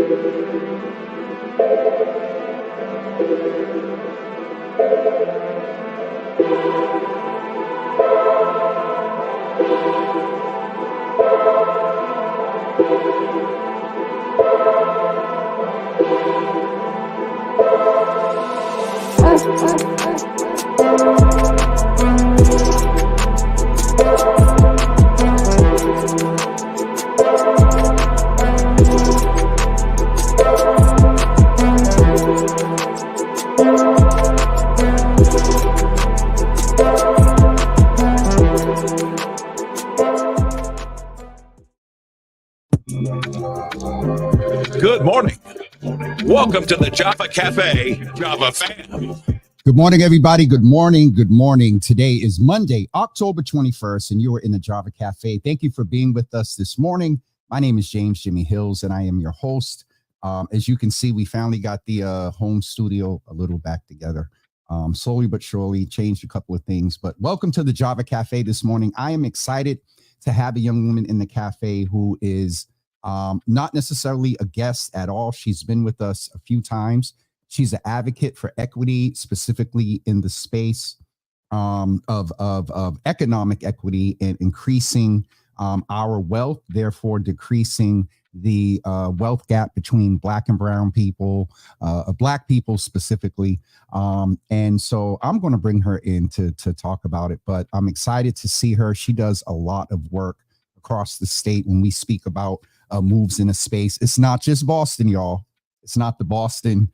Good morning. Welcome to the Java Cafe, Java fam. Good morning, everybody. Good morning. Good morning. Today is Monday, October 21st, and you are in the Java Cafe. Thank you for being with us this morning. My name is James Jimmy Hills, and I am your host. As you can see, we finally got the home studio a little back together. Slowly but surely, changed a couple of things. But welcome to the Java Cafe this morning. I am excited to have a young woman in the cafe who is not necessarily a guest at all. She's been with us a few times. She's an advocate for equity, specifically in the space of economic equity and increasing our wealth, therefore decreasing the wealth gap between Black and brown people, Black people specifically. And so I'm going to bring her in to talk about it, but I'm excited to see her. She does a lot of work across the state when we speak about moves in a space. It's not just Boston, y'all. It's not the Boston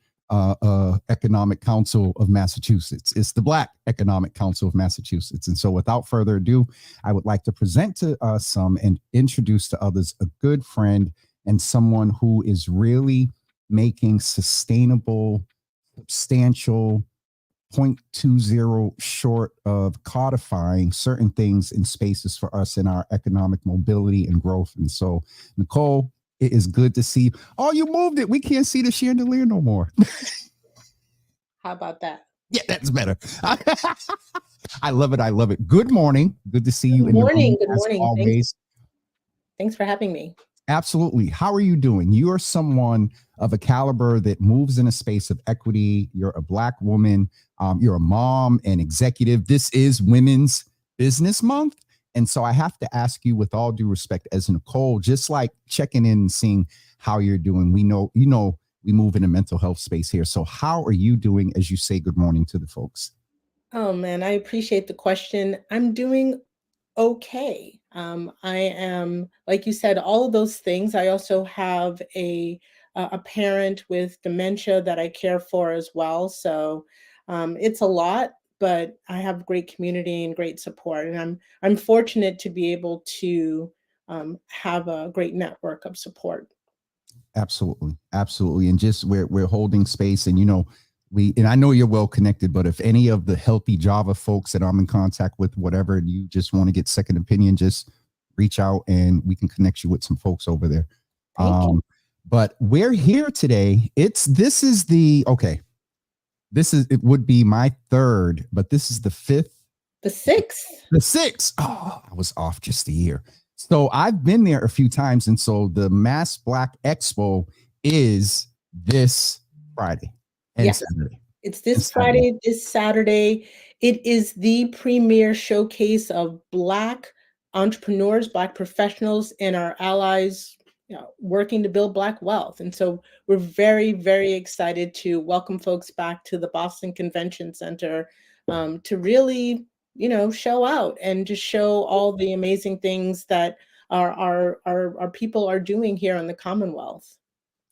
Economic Council of Massachusetts. It's the Black Economic Council of Massachusetts. And so without further ado, I would like to present to some and introduce to others a good friend and someone who is really making sustainable, substantial 0.20 short of codifying certain things in spaces for us in our economic mobility and growth. And so, Nicole, it is good to see you. Oh, you moved it. We can't see the chandelier no more. How about that? Yeah, that's better. I love it. I love it. Good morning. Good to see you. Good morning. Good morning. Always. Thanks for having me. Absolutely. How are you doing? You are someone of a caliber that moves in a space of equity. You're a Black woman. You're a mom and executive. This is Women's Business Month. And so I have to ask you, with all due respect, as Nicole, just like checking in and seeing how you're doing. We know, we move in a mental health space here. So how are you doing as you say good morning to the folks? Oh, man, I appreciate the question. I'm doing okay. I am, like you said, all of those things. I also have a parent with dementia that I care for as well. So it's a lot, but I have great community and great support. And I'm fortunate to be able to have a great network of support. Absolutely. Absolutely. And just we're holding space, and and I know you're well connected, but if any of the healthy Java folks that I'm in contact with, whatever, and you just want to get second opinion, just reach out and we can connect you with some folks over there. But we're here today. It would be my third, but this is the fifth. The sixth. Oh, I was off just a year. So I've been there a few times. And so the Mass Black Expo is this Friday. And yes, Saturday. It's this Friday, this Saturday. It is the premier showcase of Black entrepreneurs, Black professionals, and our allies working to build Black wealth. And so we're very, very excited to welcome folks back to the Boston Convention Center to really, show out and just show all the amazing things that our people are doing here in the Commonwealth.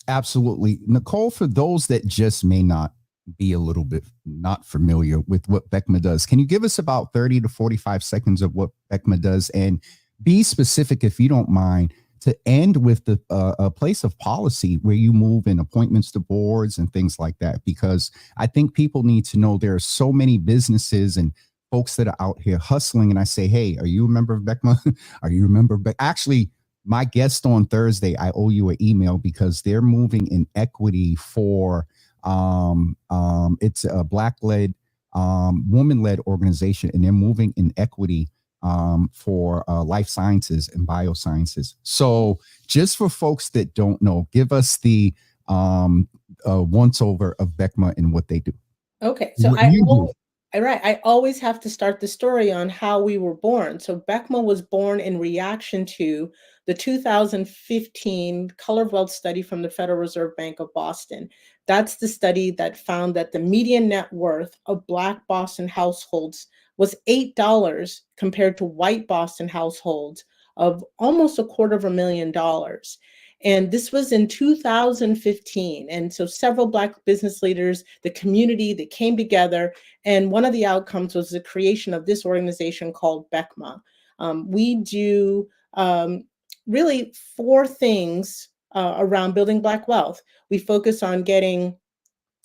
Absolutely. Nicole, for those that just may not be a little bit not familiar with what BECMA does, can you give us about 30 to 45 seconds of what BECMA does, and be specific, if you don't mind, to end with a place of policy where you move in appointments to boards and things like that? Because I think people need to know there are so many businesses and folks that are out here hustling. And I say, hey, are you a member of BECMA? Are you a member of BECMA? Actually, my guest on Thursday, I owe you an email because they're moving in equity for it's a Black-led, woman-led organization, and they're moving in equity for life sciences and biosciences. So just for folks that don't know, give us the once over of BECMA and what they do. Okay, so I always have to start the story on how we were born. So BECMA was born in reaction to the 2015 Color of Wealth study from the Federal Reserve Bank of Boston. That's the study that found that the median net worth of Black Boston households was $8 compared to white Boston households of almost $250,000. And this was in 2015. And so several Black business leaders, the community, that came together. And one of the outcomes was the creation of this organization called BECMA. We do really four things around building Black wealth. We focus on getting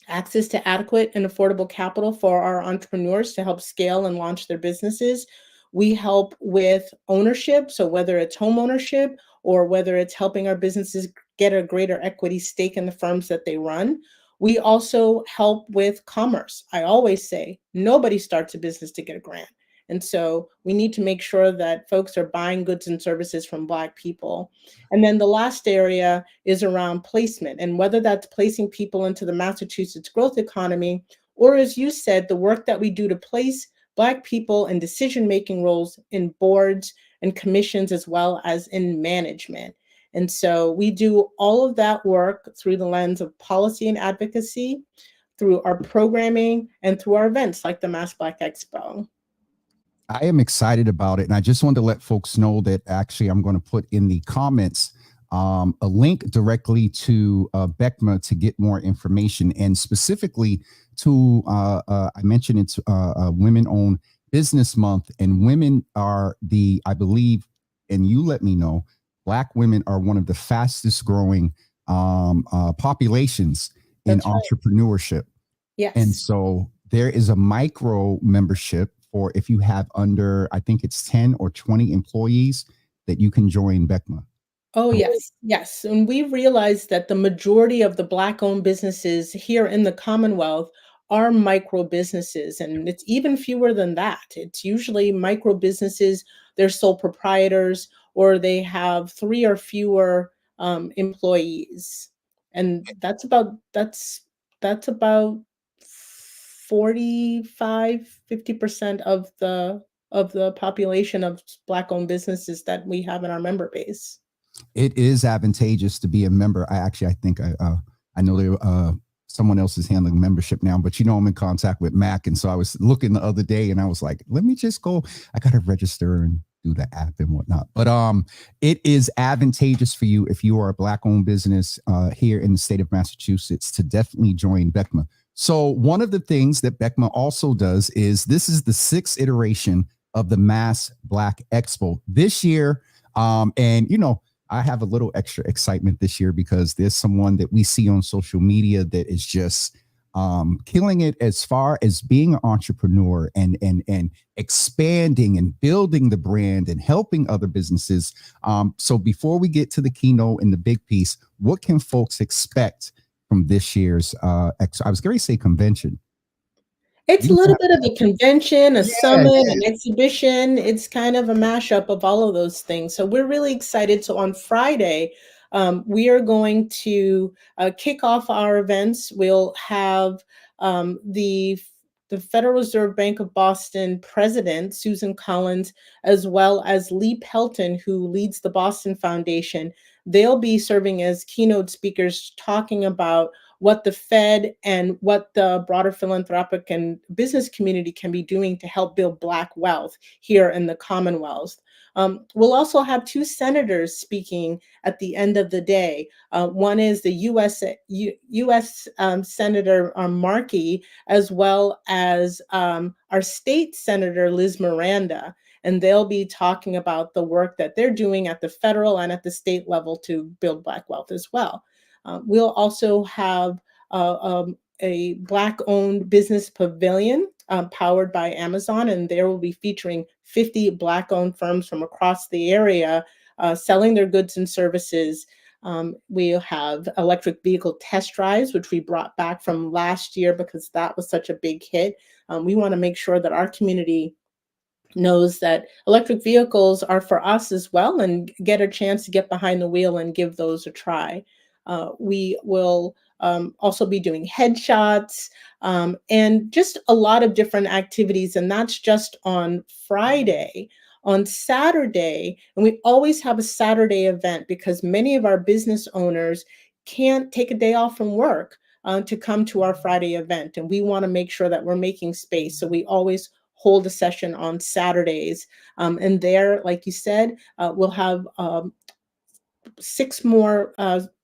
access to adequate and affordable capital for our entrepreneurs to help scale and launch their businesses. We help with ownership, so whether it's home ownership or whether it's helping our businesses get a greater equity stake in the firms that they run. We also help with commerce. I always say nobody starts a business to get a grant. And so we need to make sure that folks are buying goods and services from Black people. And then the last area is around placement, and whether that's placing people into the Massachusetts growth economy, or as you said, the work that we do to place Black people in decision-making roles in boards and commissions, as well as in management. And so we do all of that work through the lens of policy and advocacy, through our programming, and through our events like the Mass Black Expo. I am excited about it. And I just wanted to let folks know that actually I'm going to put in the comments a link directly to BECMA to get more information, and specifically to, I mentioned it's Women-Owned Business Month, and women are I believe, and you let me know, Black women are one of the fastest growing populations in entrepreneurship. Yes. And so there is a micro membership for if you have under, I think it's 10 or 20 employees, that you can join BECMA. Oh, yes, yes. And we realized that the majority of the Black-owned businesses here in the Commonwealth are micro businesses, and it's even fewer than that. It's usually micro businesses, they're sole proprietors, or they have 3 or fewer employees. And that's about 45-50% of the population of Black-owned businesses that we have in our member base. It is advantageous to be a member. I think I know there someone else is handling membership now, but I'm in contact with Mac, and so I was looking the other day, and I was like, let me just go. I got to register and do the app and whatnot. But it is advantageous for you if you are a Black-owned business here in the state of Massachusetts to definitely join BECMA. So one of the things that BECMA also does is this is the 6th iteration of the Mass Black Expo this year, and I have a little extra excitement this year because there's someone that we see on social media that is just killing it as far as being an entrepreneur and expanding and building the brand and helping other businesses. So before we get to the keynote and the big piece, what can folks expect from this year's I was going to say convention. It's a little bit of a convention, a summit, an exhibition. It's kind of a mashup of all of those things. So we're really excited. So on Friday, we are going to kick off our events. We'll have the Federal Reserve Bank of Boston president, Susan Collins, as well as Lee Pelton, who leads the Boston Foundation. They'll be serving as keynote speakers, talking about what the Fed and what the broader philanthropic and business community can be doing to help build Black wealth here in the Commonwealth. We'll also have 2 senators speaking at the end of the day. One is the U.S. Senator Markey, as well as our state senator, Liz Miranda. And they'll be talking about the work that they're doing at the federal and at the state level to build Black wealth as well. We'll also have a Black-owned business pavilion powered by Amazon, and there will be featuring 50 Black-owned firms from across the area selling their goods and services. We'll have electric vehicle test drives, which we brought back from last year because that was such a big hit. We want to make sure that our community knows that electric vehicles are for us as well, and get a chance to get behind the wheel and give those a try. We will also be doing headshots, and just a lot of different activities. And that's just on Friday. On Saturday, and we always have a Saturday event because many of our business owners can't take a day off from work to come to our Friday event. And we want to make sure that we're making space. So we always hold a session on Saturdays. And there, like you said, we'll have 6 more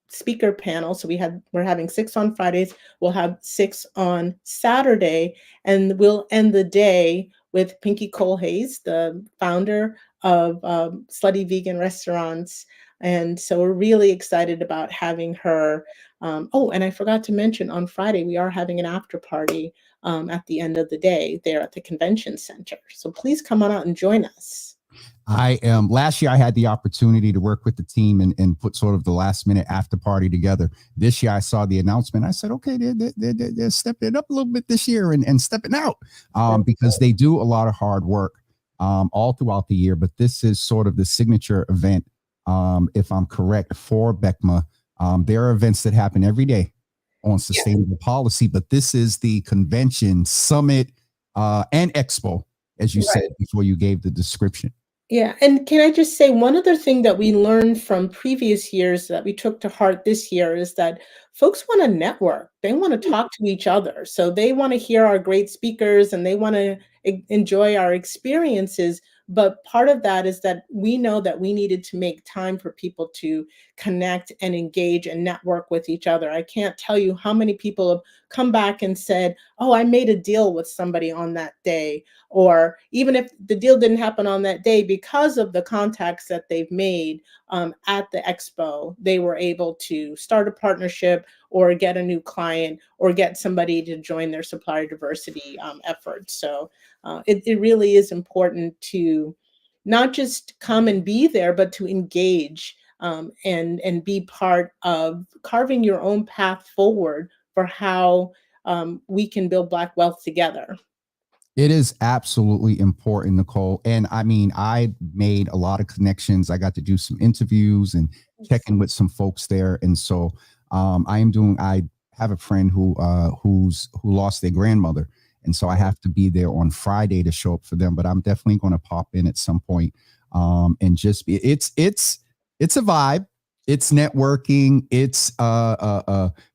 speaker panels. So we're having 6 on Fridays. We'll have 6 on Saturday, and we'll end the day with Pinky Colhays, the founder of Slutty Vegan Restaurants. And so we're really excited about having her. Oh, and I forgot to mention on Friday, we are having an after party at the end of the day there at the convention center. So please come on out and join us. I am. Last year, I had the opportunity to work with the team and put sort of the last minute after party together. This year, I saw the announcement. I said, okay, they're stepping it up a little bit this year and stepping out because they do a lot of hard work all throughout the year. But this is sort of the signature event, if I'm correct, for BECMA. There are events that happen every day on sustainable policy, but this is the convention, summit, and expo, as you said before you gave the description. Yeah, and can I just say one other thing that we learned from previous years that we took to heart this year is that folks want to network. They want to talk to each other. So they want to hear our great speakers and they want to enjoy our experiences. But part of that is that we know that we needed to make time for people to connect and engage and network with each other. I can't tell you how many people have come back and said, oh, I made a deal with somebody on that day. Or even if the deal didn't happen on that day, because of the contacts that they've made at the expo, they were able to start a partnership or get a new client or get somebody to join their supplier diversity efforts. So it really is important to not just come and be there, but to engage and be part of carving your own path forward for how we can build Black wealth together. It is absolutely important, Nicole. And I mean, I made a lot of connections. I got to do some interviews and check in with some folks there. And so I have a friend who lost their grandmother. And so I have to be there on Friday to show up for them, but I'm definitely going to pop in at some point and just be, it's a vibe. It's networking. It's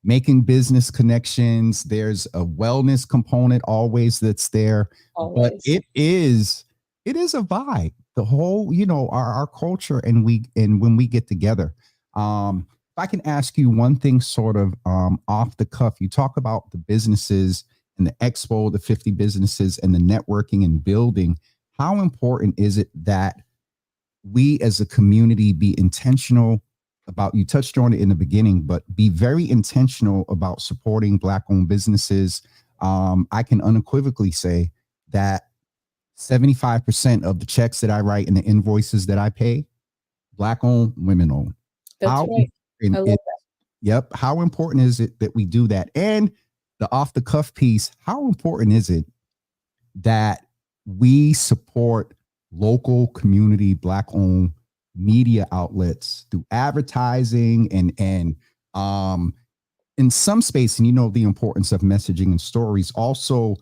making business connections. There's a wellness component always that's there, Always. but it is a vibe. The whole, our culture and when we get together. If I can ask you one thing, sort of off the cuff, you talk about the businesses and the expo, the 50 businesses, and the networking and building. How important is it that we as a community be intentional about, you touched on it in the beginning, but be very intentional about supporting Black-owned businesses. I can unequivocally say that 75% of the checks that I write and the invoices that I pay, Black-owned, women-owned. That's right. I love that. Yep. How important is it that we do that? And the off-the-cuff piece, how important is it that we support local community Black-owned media outlets through advertising and in some space, and the importance of messaging and stories, also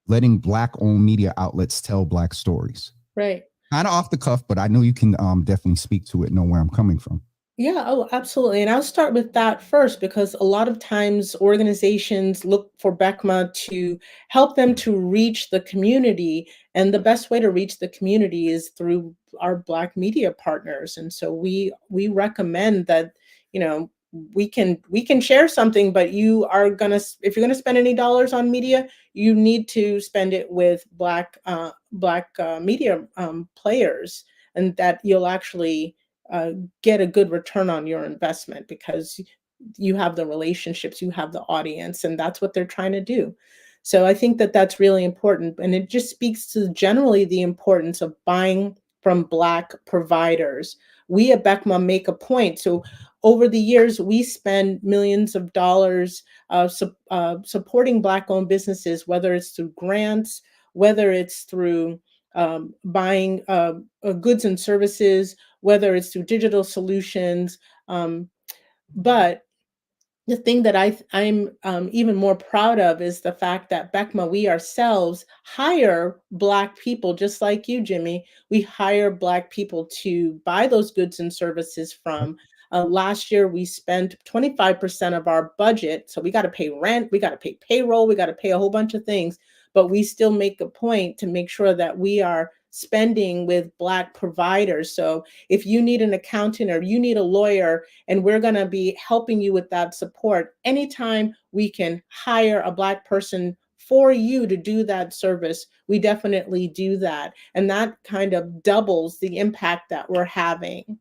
letting Black-owned media outlets tell Black stories. Right. Kind of off the cuff, but I know you can definitely speak to it, know where I'm coming from. Yeah, oh, absolutely. And I'll start with that first because a lot of times organizations look for BECMA to help them to reach the community. And the best way to reach the community is through our Black media partners. And so we recommend that, we can share something, but if you're gonna spend any dollars on media, you need to spend it with Black media players, and that you'll actually get a good return on your investment because you have the relationships, you have the audience, and that's what they're trying to do. So I think that that's really important. And it just speaks to generally the importance of buying from Black providers. We at BECMA make a point. So over the years, we spend millions of dollars supporting Black-owned businesses, whether it's through grants, whether it's through buying goods and services, whether it's through digital solutions. But The thing that I'm even more proud of is the fact that BECMA, we ourselves hire Black people, just like you, Jimmy. We hire Black people to buy those goods and services from. Last year, we spent 25% of our budget. So we got to pay rent, we got to pay payroll, we got to pay a whole bunch of things. But we still make a point to make sure that we are spending with Black providers. So if you need an accountant or you need a lawyer, and we're going to be helping you with that support. Anytime we can hire a Black person for you to do that service, we definitely do that. And that kind of doubles the impact that we're having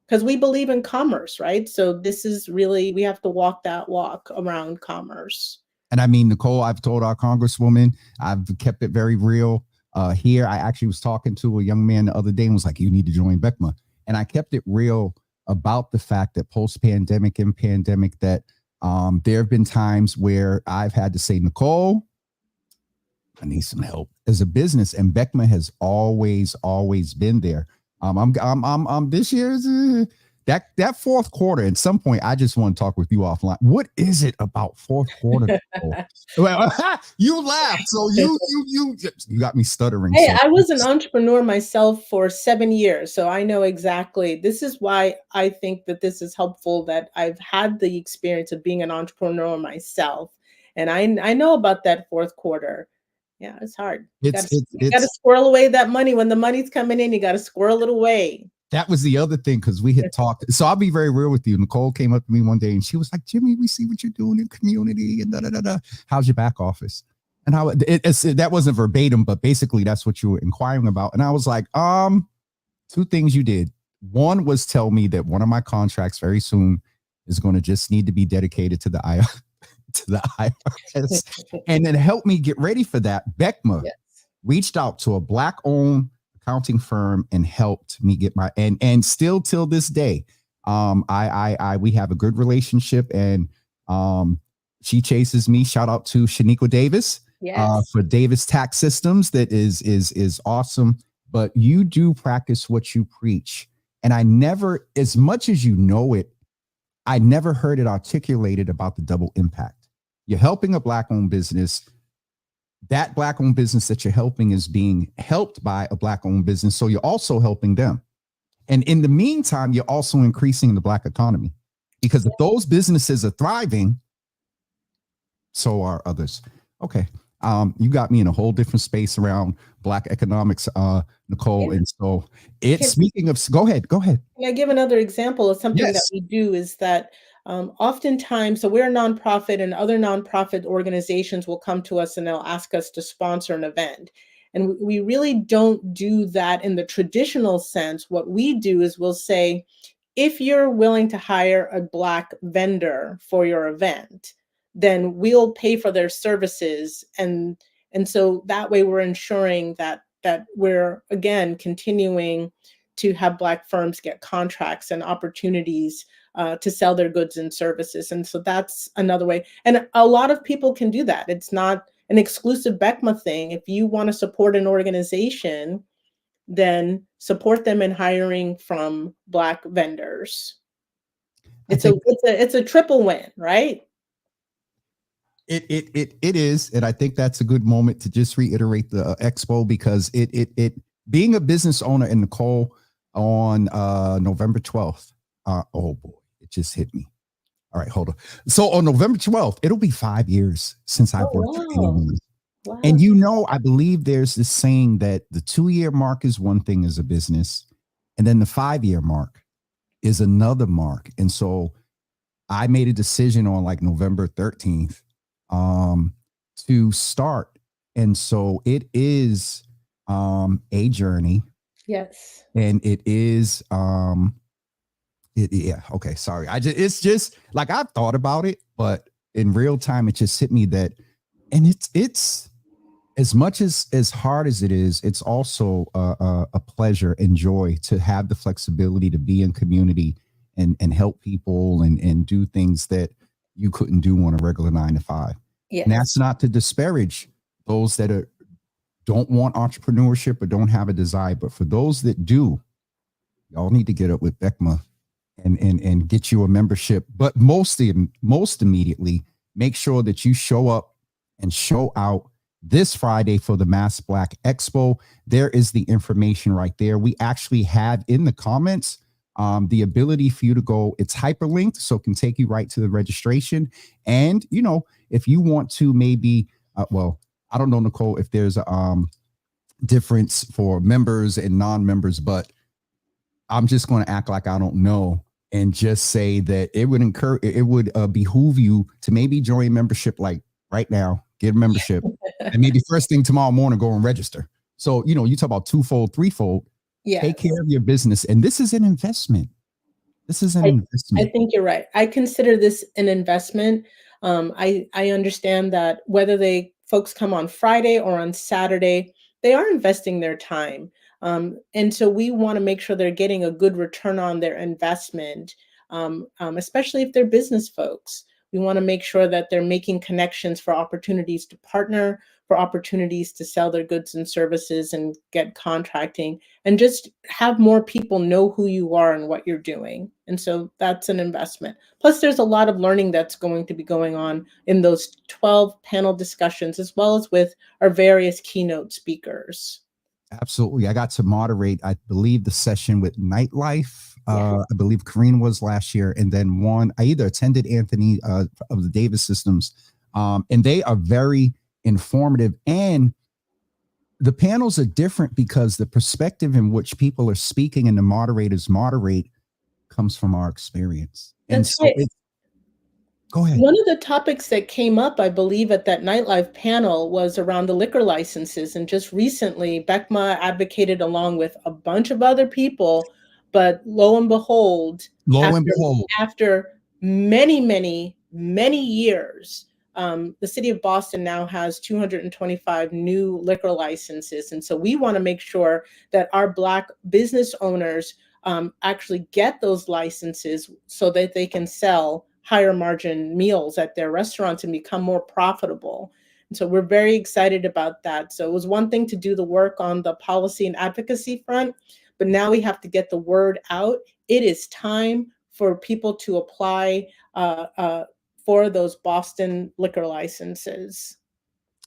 because we believe in commerce, right? So this is really, we have to walk that walk around commerce. And I mean, Nicole, I've told our Congresswoman, I've kept it very real. Here, I actually was talking to a young man the other day and was like, you need to join BECMA. And I kept it real about the fact that post-pandemic and pandemic that there have been times where I've had to say, Nicole, I need some help as a business. And BECMA has always been there. I'm this year's that fourth quarter. At some point, I just want to talk with you offline. What is it about fourth quarter? Well, you laughed, so you got me stuttering. Hey, so. I was an entrepreneur myself for 7 years, so I know exactly. This is why I think that this is helpful, that I've had the experience of being an entrepreneur myself, and I know about that fourth quarter. Yeah, it's hard. You gotta squirrel away that money. When the money's coming in, you got to squirrel it away. That was the other thing, because we had talked. So I'll be very real with you. Nicole came up to me one day and she was like, Jimmy, we see what you're doing in community and da. How's your back office? And how that wasn't verbatim, but basically that's what you were inquiring about. And I was like, two things you did. One was tell me that one of my contracts very soon is going to just need to be dedicated to the IRS, and then help me get ready for that. BECMA reached out to a Black-owned accounting firm and helped me get my and still till this day, we have a good relationship, and she chases me. Shout out to Shaniqua Davis for Davis Tax Systems. That is awesome. But you do practice what you preach, and I never, as much as you know it, I never heard it articulated about the double impact. You're helping a Black-owned business. That Black-owned business that you're helping is being helped by a Black-owned business. So you're also helping them. And in the meantime, you're also increasing the Black economy, because if those businesses are thriving, so are others. Okay. You got me in a whole different space around Black economics, Nicole. And so speaking of, go ahead. Can I give another example of something that we do is that oftentimes, so we're a nonprofit, and other nonprofit organizations will come to us and they'll ask us to sponsor an event. And we really don't do that in the traditional sense. What we do is we'll say, if you're willing to hire a Black vendor for your event, then we'll pay for their services. And so that way we're ensuring that we're, again, continuing to have Black firms get contracts and opportunities to sell their goods and services. And so that's another way. And a lot of people can do that. It's not an exclusive BECMA thing. If you want to support an organization, then support them in hiring from Black vendors. It's a triple win, right? It is. And I think that's a good moment to just reiterate the expo, because it being a business owner in Nicole on November 12th. Oh boy, it just hit me. All right, hold on. So on November 12th, it'll be 5 years since I've worked for anyone. Wow. And I believe there's this saying that the 2-year mark is one thing as a business, and then the 5-year mark is another mark. And so I made a decision on like November 13th to start. And so it is a journey. Yes. And it is okay, sorry. It's just like, I've thought about it, but in real time it just hit me that, and it's as much as hard as it is, it's also a pleasure and joy to have the flexibility to be in community and help people and do things that you couldn't do on a regular 9 to 5. Yes. And that's not to disparage those that don't want entrepreneurship or don't have a desire, but for those that do, y'all need to get up with BECMA and get you a membership. But most immediately, make sure that you show up and show out this Friday for the Mass Black Expo. There is the information right there. We actually have in the comments the ability for you to go. It's hyperlinked, so it can take you right to the registration. And, you know, if you want to maybe, well, I don't know, Nicole, if there's a difference for members and non-members, but I'm just going to act like I don't know and just say that it would behoove you to maybe join membership like right now, get a membership, and maybe first thing tomorrow morning, go and register. So, you know, you talk about twofold, threefold. Yeah. Take care of your business. And this is an investment. This is an investment. I think you're right. I consider this an investment. I understand that whether folks come on Friday or on Saturday, they are investing their time. And so we want to make sure they're getting a good return on their investment, especially if they're business folks. We want to make sure that they're making connections for opportunities to partner, for opportunities to sell their goods and services and get contracting, and just have more people know who you are and what you're doing. And so that's an investment. Plus, there's a lot of learning that's going to be going on in those 12 panel discussions, as well as with our various keynote speakers. Absolutely. I got to moderate, I believe, the session with Nightlife. I believe Karina was last year. And then I either attended Anthony of the Davis Systems. And they are very informative. And the panels are different because the perspective in which people are speaking and the moderators moderate comes from our experience. And that's so right. Go ahead. One of the topics that came up, I believe, at that Nightlife panel was around the liquor licenses. And just recently, BECMA advocated along with a bunch of other people. But lo and behold, after many, many, many years, the city of Boston now has 225 new liquor licenses. And so we want to make sure that our Black business owners actually get those licenses so that they can sell higher margin meals at their restaurants and become more profitable. And so we're very excited about that. So it was one thing to do the work on the policy and advocacy front, but now we have to get the word out. It is time for people to apply for those Boston liquor licenses.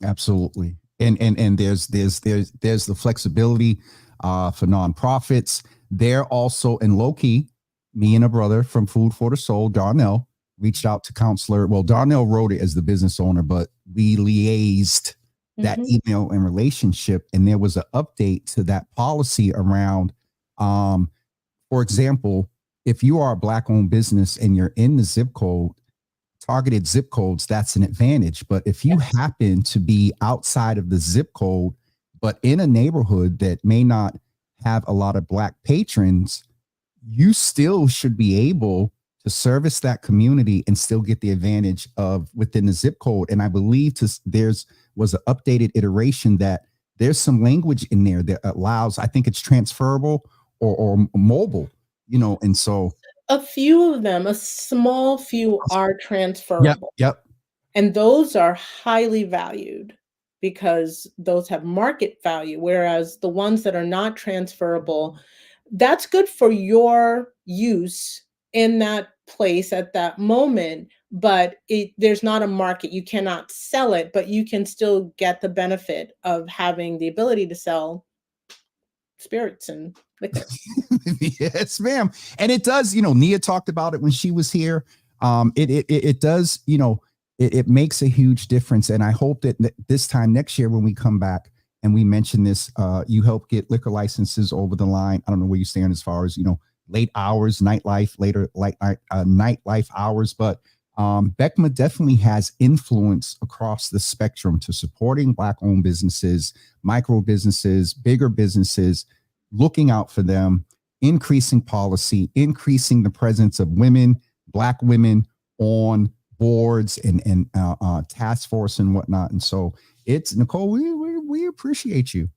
Absolutely. And there's the flexibility for nonprofits. They're also in low-key, me and a brother from Food for the Soul, Darnell, reached out to counselor. Well, Darnell wrote it as the business owner, but we liaised that email and relationship. And there was an update to that policy around, for example, if you are a Black-owned business and you're in the zip code, targeted zip codes, that's an advantage. But if you happen to be outside of the zip code, but in a neighborhood that may not have a lot of Black patrons, you still should be able to service that community and still get the advantage of within the zip code. And I believe was an updated iteration that there's some language in there that allows, I think it's transferable or mobile, you know, and so. A few of them, a small few are transferable. Yep. And those are highly valued because those have market value, whereas the ones that are not transferable, that's good for your use in that place at that moment, but there's not a market. You cannot sell it, but you can still get the benefit of having the ability to sell spirits and liquor. Yes, ma'am. And it does, you know, Nia talked about it when she was here. It does, you know, it makes a huge difference. And I hope that this time next year when we come back and we mention this, you help get liquor licenses over the line. I don't know where you stand as far as, you know, late hours, nightlife, nightlife hours, but BECMA definitely has influence across the spectrum to supporting Black-owned businesses, micro businesses, bigger businesses, looking out for them, increasing policy, increasing the presence of women, Black women on boards and task force and whatnot. And so it's, Nicole, we appreciate you.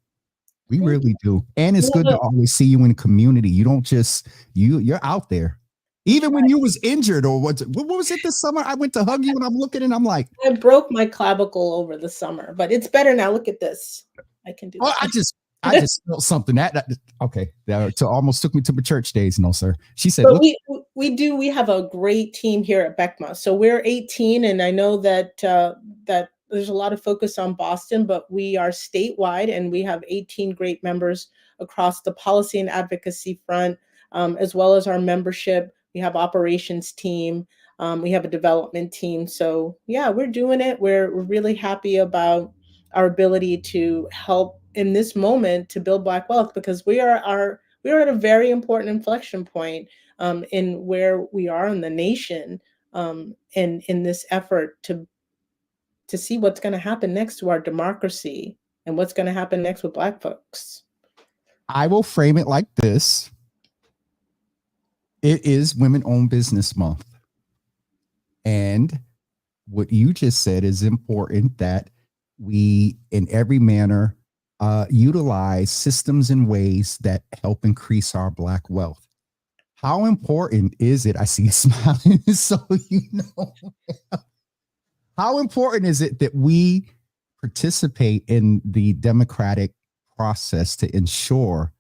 We really do. And it's good to always see you in the community. You don't just, you're out there. Even when you was injured or what was it this summer? I went to hug you and I'm looking and I'm like. I broke my clavicle over the summer, but it's better now. Look at this. I can do that. I just felt something that okay. That almost took me to my church days. No, sir. She said, We do. We have a great team here at BECMA. So we're 18, and I know that that there's a lot of focus on Boston, but we are statewide, and we have 18 great members across the policy and advocacy front, as well as our membership. We have operations team. We have a development team. So yeah, we're doing it. We're really happy about our ability to help in this moment to build Black wealth, because we are at a very important inflection point in where we are in the nation, in this effort to see what's going to happen next to our democracy and what's going to happen next with Black folks. I will frame it like this. It is Women-Owned Business Month. And what you just said is important, that we, in every manner, utilize systems and ways that help increase our Black wealth. How important is it? I see you smiling, so you know. How important is it that we participate in the democratic process to ensure,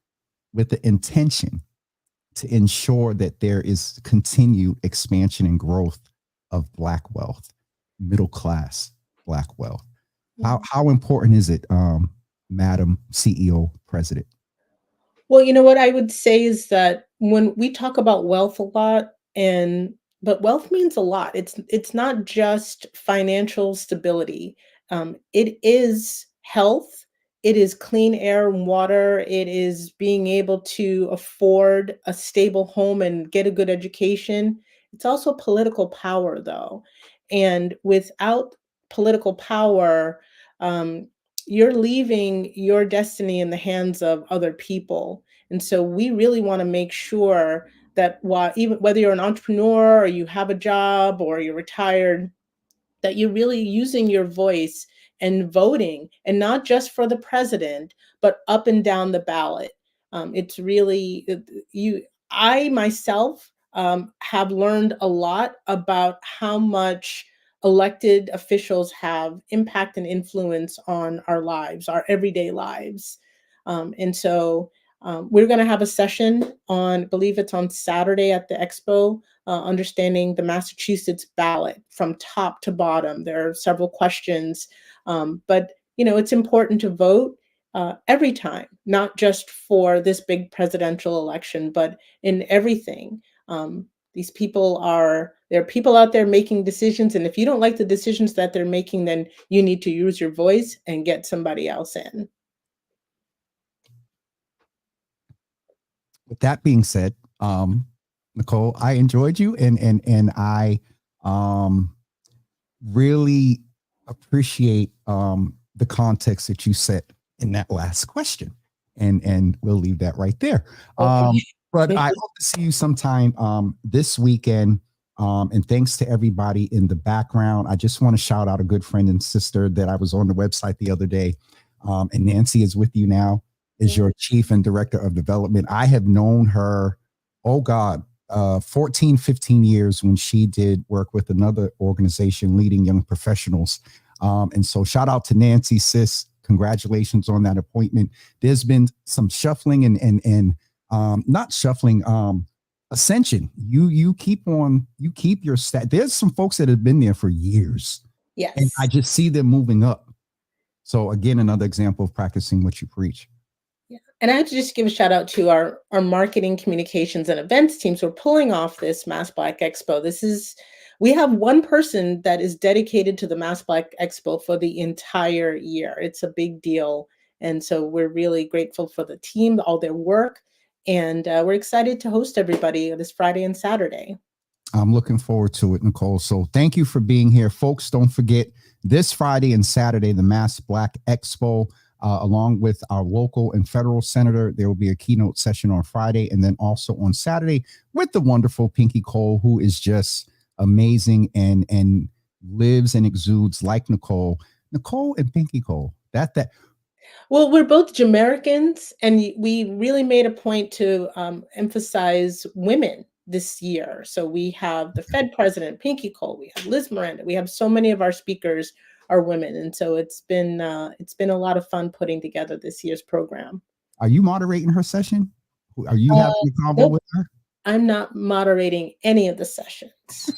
with the intention to ensure that there is continued expansion and growth of Black wealth, middle class Black wealth? How important is it, Madam CEO President? Well, you know what I would say is that when we talk about wealth a lot, but wealth means a lot. It's not just financial stability. It is health. It is clean air and water. It is being able to afford a stable home and get a good education. It's also political power, though. And without political power, you're leaving your destiny in the hands of other people. And so we really want to make sure that even whether you're an entrepreneur or you have a job or you're retired, that you're really using your voice and voting, and not just for the president, but up and down the ballot. It's really I myself have learned a lot about how much elected officials have impact and influence on our lives, our everyday lives. And so we're going to have a session I believe it's on Saturday at the Expo, understanding the Massachusetts ballot from top to bottom. There are several questions, but it's important to vote every time, not just for this big presidential election, but in everything. There are people out there making decisions, and if you don't like the decisions that they're making, then you need to use your voice and get somebody else in. With that being said, Nicole, I enjoyed you, and I really appreciate the context that you set in that last question, and we'll leave that right there. Okay. But I hope to see you sometime this weekend. And thanks to everybody in the background. I just want to shout out a good friend and sister that I was on the website the other day. And Nancy is with you now, is your chief and director of development. I have known her, 14, 15 years, when she did work with another organization leading young professionals. And so shout out to Nancy, sis. Congratulations on that appointment. There's been some shuffling and not shuffling, ascension. You keep your stat. There's some folks that have been there for years. Yes. And I just see them moving up. So again, another example of practicing what you preach. Yeah. And I have to just give a shout out to our marketing, communications, and events teams who are pulling off this Mass Black Expo. We have one person that is dedicated to the Mass Black Expo for the entire year. It's a big deal. And so we're really grateful for the team, all their work. And we're excited to host everybody this Friday and Saturday. I'm looking forward to it, Nicole. So thank you for being here. Folks, don't forget, this Friday and Saturday, the Mass Black Expo, along with our local and federal senator. There will be a keynote session on Friday, and then also on Saturday with the wonderful Pinky Cole, who is just amazing and lives and exudes like Nicole. Nicole and Pinky Cole. Well, we're both Jamaicans, and we really made a point to emphasize women this year. So we have the Fed president, Pinky Cole, we have Liz Miranda, we have so many of our speakers are women. And so it's been a lot of fun putting together this year's program. Are you moderating her session? Are you having a convo with her? I'm not moderating any of the sessions.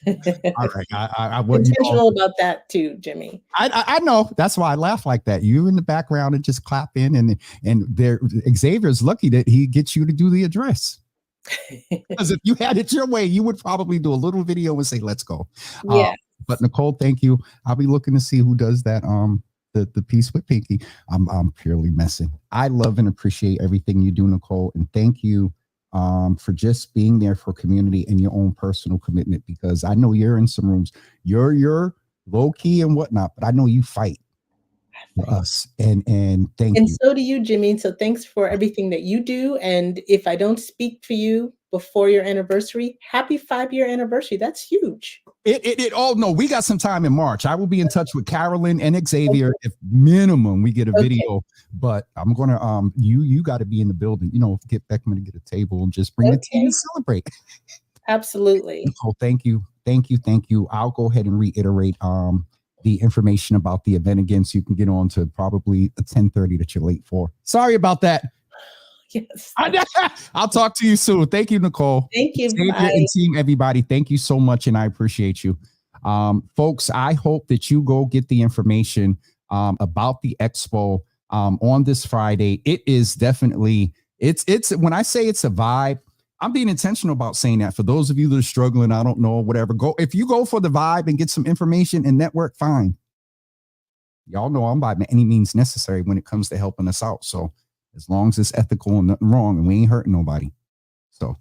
All right. I Intentional about that too, Jimmy. I know. That's why I laugh like that. You in the background and just clap in, and there Xavier's lucky that he gets you to do the address. Because if you had it your way, you would probably do a little video and say, let's go. Yeah. But Nicole, thank you. I'll be looking to see who does that. The piece with Pinky. I'm purely messing. I love and appreciate everything you do, Nicole, and thank you for just being there for community and your own personal commitment, because I know you're in some rooms. You're low key and whatnot, but I know you fight for us. And thank you. And so do you, Jimmy. So thanks for everything that you do. And if I don't speak for you before your anniversary, happy 5-year anniversary. That's huge. No, we got some time in March. I will be in touch with Carolyn and Xavier. Okay. If minimum we get a video, but I'm gonna you got to be in the building, get BECMA to get a table and just bring the team to celebrate. Absolutely. Nicole, thank you. I'll go ahead and reiterate the information about the event again, so you can get on to probably a 10:30 that you're late for. Sorry about that. Yes. I'll talk to you soon. Thank you, Nicole. Thank you. Bye. And team, everybody, thank you so much, and I appreciate you. Folks, I hope that you go get the information about the expo on this Friday. It is definitely, it's when I say it's a vibe, I'm being intentional about saying that. For those of you that are struggling, I don't know, whatever, go. If you go for the vibe and get some information and network, fine. Y'all know I'm by any means necessary when it comes to helping us out. So as long as it's ethical and nothing wrong and we ain't hurting nobody. So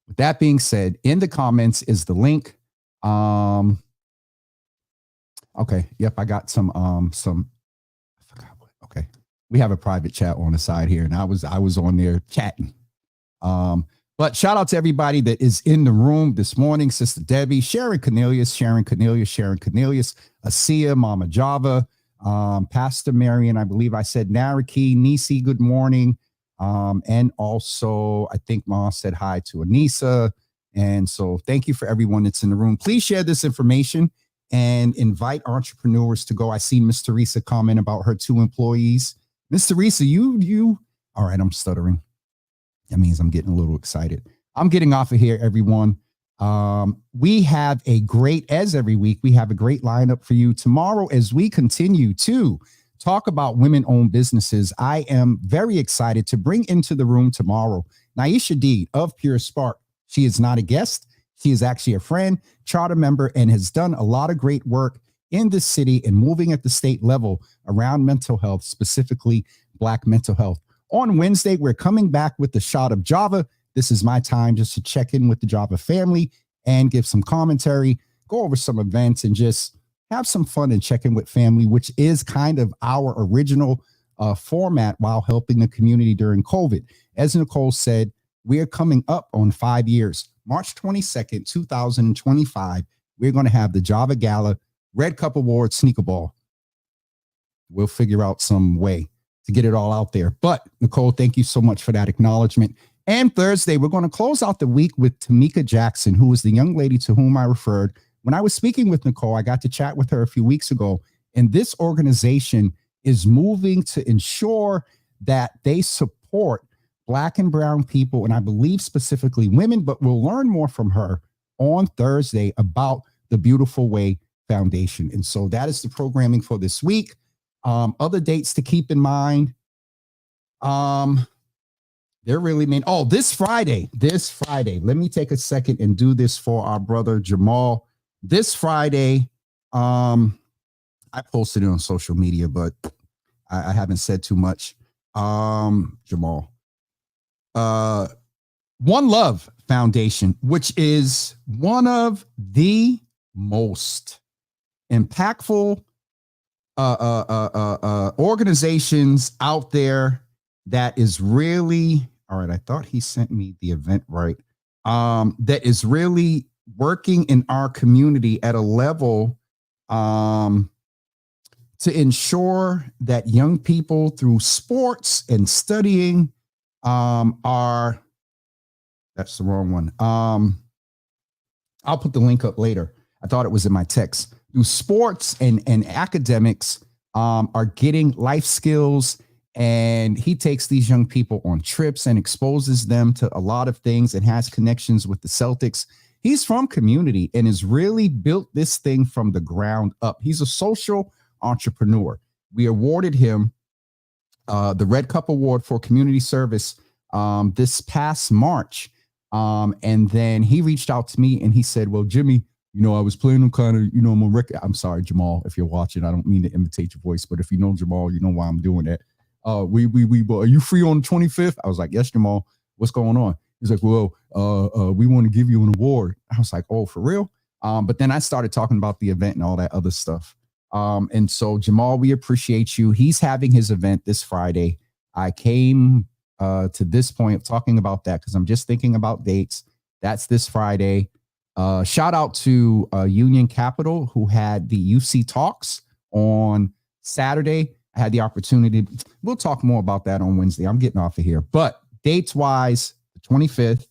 with that being said, in the comments is the link. Okay. Yep. I got some, I forgot what, okay. We have a private chat on the side here, and I was on there chatting. But shout out to everybody that is in the room this morning. Sister Debbie, Sharon Cornelius, Asia, Mama Java, Pastor Marion, I believe I said Naraki, Nisi, good morning. And also, I think Ma said hi to Anissa. And so thank you for everyone that's in the room. Please share this information and invite entrepreneurs to go. I see Miss Teresa comment about her 2 employees. Miss Teresa, you, all right, I'm stuttering. That means I'm getting a little excited. I'm getting off of here, everyone. We have a great, as every week, we have a great lineup for you tomorrow as we continue to talk about women-owned businesses. I am very excited to bring into the room tomorrow Naisha Deed of Pure Spark. She is not a guest. She is actually a friend, charter member, and has done a lot of great work in the city and moving at the state level around mental health, specifically Black mental health. On Wednesday, we're coming back with the shot of Java. This is my time just to check in with the Java family and give some commentary, go over some events, and just have some fun and check in with family, which is kind of our original format while helping the community during COVID. As Nicole said, we are coming up on 5 years. March 22nd, 2025, we're going to have the Java Gala, Red Cup Award, Sneaker Ball. We'll figure out some way to get it all out there. But Nicole, thank you so much for that acknowledgement. And Thursday, we're going to close out the week with Tamika Jackson, who is the young lady to whom I referred. When I was speaking with Nicole, I got to chat with her a few weeks ago, and this organization is moving to ensure that they support Black and brown people, and I believe specifically women, but we'll learn more from her on Thursday about the Beautiful Way Foundation. And so that is the programming for this week. Other dates to keep in mind. They're really mean. Oh, this Friday. Let me take a second and do this for our brother Jamal. This Friday, I posted it on social media, but I haven't said too much. Jamal. One Love Foundation, which is one of the most impactful organizations out there that is really, all right, I thought he sent me the event right, that is really working in our community at a level to ensure that young people through sports and studying are, that's the wrong one. I'll put the link up later. I thought it was in my text. Through sports and academics are getting life skills And he takes these young people on trips and exposes them to a lot of things and has connections with the Celtics. He's from community and has really built this thing from the ground up. He's a social entrepreneur. We awarded him the Red Cup Award for community service this past March. And then he reached out to me and he said, well, Jimmy, I was playing on kind of, I'm sorry, Jamal, if you're watching, I don't mean to imitate your voice, but if you know Jamal, you know why I'm doing that. Are you free on the 25th? I was like, yes, Jamal, what's going on? He's like, well, we want to give you an award. I was like, oh, for real? But then I started talking about the event and all that other stuff. And so Jamal, we appreciate you. He's having his event this Friday. I came to this point of talking about that because I'm just thinking about dates. That's this Friday. Shout out to Union Capital, who had the UC Talks on Saturday. I had the opportunity. We'll talk more about that on Wednesday. I'm getting off of here. But dates wise, the 25th,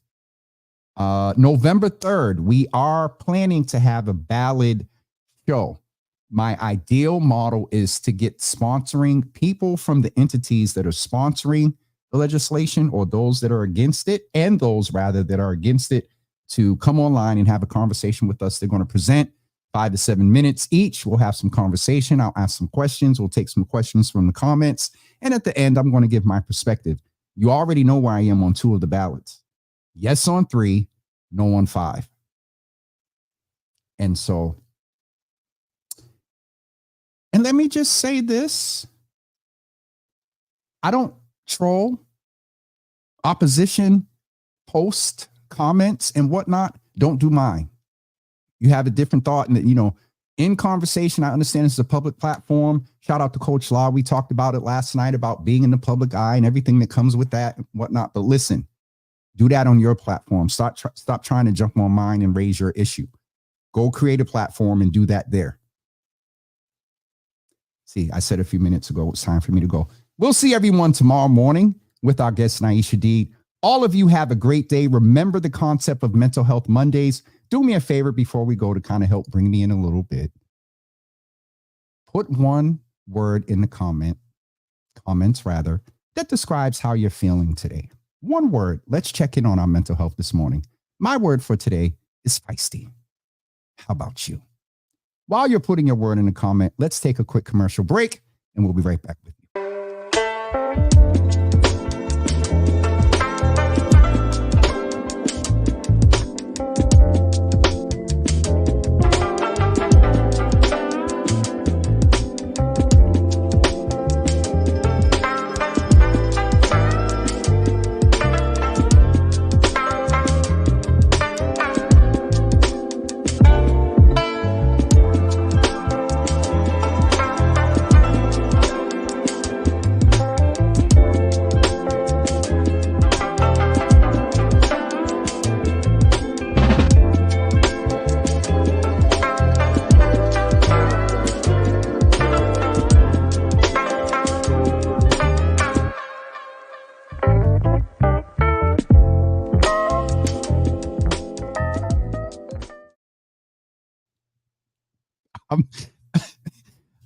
November 3rd, we are planning to have a ballad show. My ideal model is to get sponsoring people from the entities that are sponsoring the legislation, or those that are against it, and those rather that are against it, to come online and have a conversation with us. They're going to present 5 to 7 minutes each. We'll have some conversation. I'll ask some questions. We'll take some questions from the comments. And at the end, I'm going to give my perspective. You already know where I am on 2 of the ballots. Yes on 3, no on 5. And so, and let me just say this. I don't troll, opposition, post, comments, and whatnot. Don't do mine. You have a different thought, and in conversation, I understand this is a public platform. Shout out to Coach Law. We talked about it last night about being in the public eye and everything that comes with that and whatnot. But listen, do that on your platform. Stop trying to jump on mine and raise your issue. Go create a platform and do that there. See, I said a few minutes ago, it's time for me to go. We'll see everyone tomorrow morning with our guest, Naisha Deed. All of you have a great day. Remember the concept of Mental Health Mondays. Do me a favor before we go to kind of help bring me in a little bit. Put one word in the comments that describes how you're feeling today. One word. Let's check in on our mental health this morning. My word for today is feisty. How about you? While you're putting your word in the comment, let's take a quick commercial break and we'll be right back with you.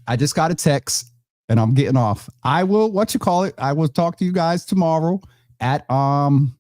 I just got a text and I'm getting off. I will, I will talk to you guys tomorrow at 10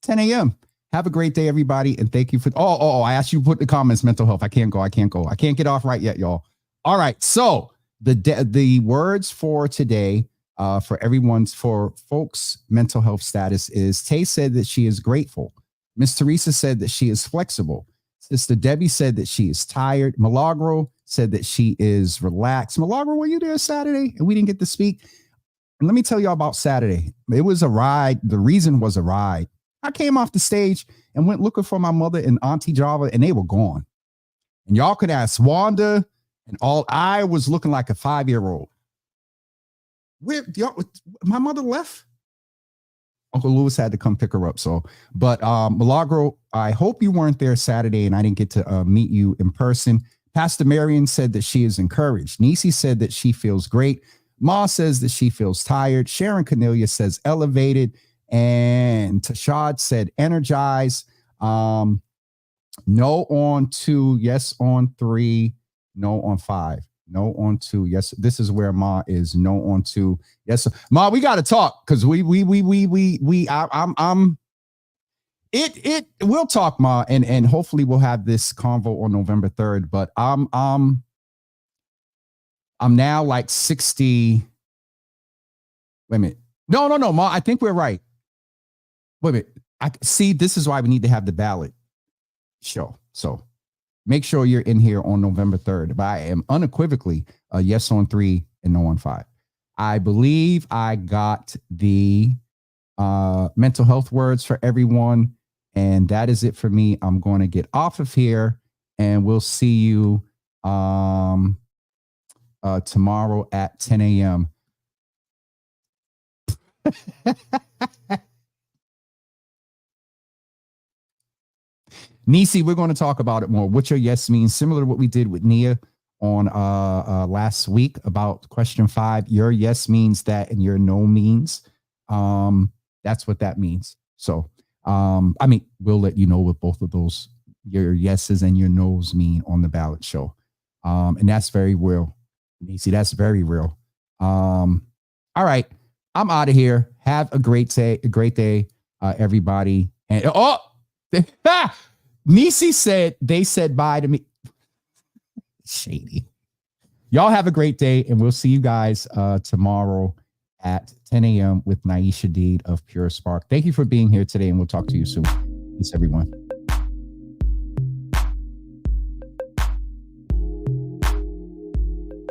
a.m. Have a great day, everybody. And thank you for, I asked you to put in the comments, mental health. I can't go. I can't get off right yet, y'all. All right. So the words for today, for folks' mental health status is: Tay said that she is grateful. Miss Teresa said that she is flexible. Sister Debbie said that she is tired. Milagro said that she is relaxed. Milagro, were you there Saturday and we didn't get to speak? And let me tell y'all about Saturday. It was a ride. The reason was a ride. I came off the stage and went looking for my mother and Auntie Java, and they were gone. And y'all could ask Wanda and all. I was looking like a 5-year-old. Where my mother left? Uncle Lewis had to come pick her up. But Milagro, I hope you weren't there Saturday and I didn't get to meet you in person. Pastor Marion said that she is encouraged. Nisi said that she feels great. Ma says that she feels tired. Sharon Cornelia says elevated. And Tashad said energized. No on 2, yes on 3, no on 5. No on 2. Yes, this is where Ma is. No on 2. Yes, sir. Ma, we got to talk because we'll talk, Ma, and hopefully we'll have this convo on November 3rd. But I'm now like 60. Wait a minute. No, Ma. I think we're right. Wait a minute. I see. This is why we need to have the ballot show. So make sure you're in here on November 3rd. But I am unequivocally a yes on 3 and no on 5. I believe I got the mental health words for everyone. And that is it for me. I'm going to get off of here and we'll see you tomorrow at 10 a.m. Nisi, we're going to talk about it more. What your yes means, similar to what we did with Nia on last week about question 5. Your yes means that and your no means. That's what that means. So, I mean, we'll let you know what both of those, your yeses and your nos mean on the ballot show. And that's very real. Nisi, that's very real. All right. I'm out of here. Have a great day, everybody. And Nisi said, they said bye to me. Shady. Y'all have a great day, and we'll see you guys tomorrow at 10 a.m. with Naisha Deed of Pure Spark. Thank you for being here today, and we'll talk to you soon. Peace, everyone.